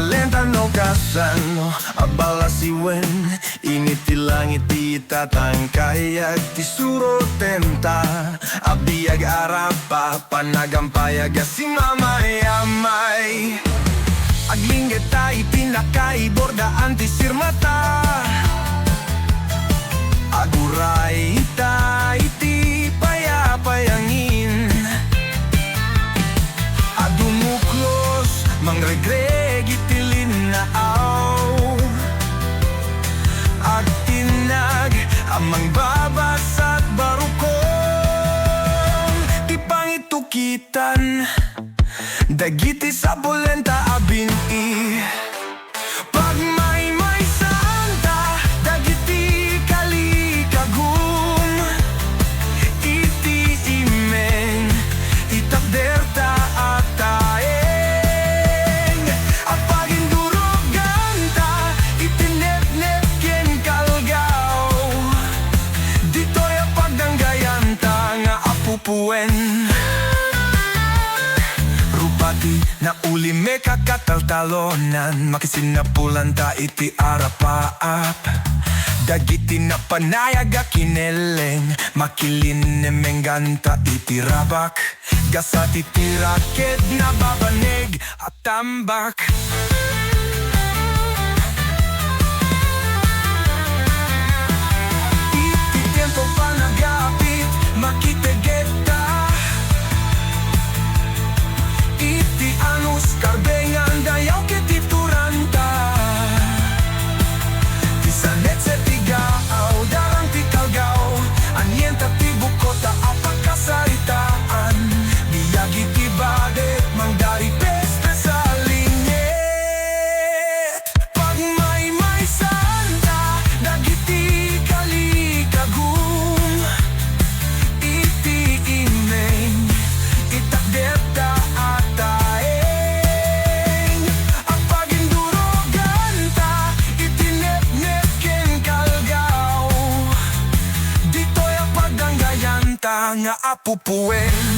talenta no kasano abala siwen init ti langit ti tatangkayag ti suro tenta abiyag arapa panagampayag si mamayamay aglingget tay pinakay bordaan ti sirmata aguray tay ti payapayangin adumuklos mangregreg itilin na aw at tinag amang babasat barukong ti pangitukitan dagiti sa bolenta abin pag may santa dagiti kalikagum iti imeng itakderta ataeng apagin duroganta itinep-nep ken kalgaw dito'y apagdanggayanta nga apupuen na uli me kakataltalonan makisinapulan ta iti arapaap dagiti na panayaga kineleng makilin mengganta iti rabak gasat iti raket na babanig at tambak iti tempo pa nagapit makitegeta iti anus karbengan dayaw kiti turanta ti sanet se tigaw darang ti kalgaw anyenta ti bukota apagkasaritaan biyagi ti badet mangdari peste sa linyet pag may santa dagiti kalikagum iti imeng itakderta nga apupuen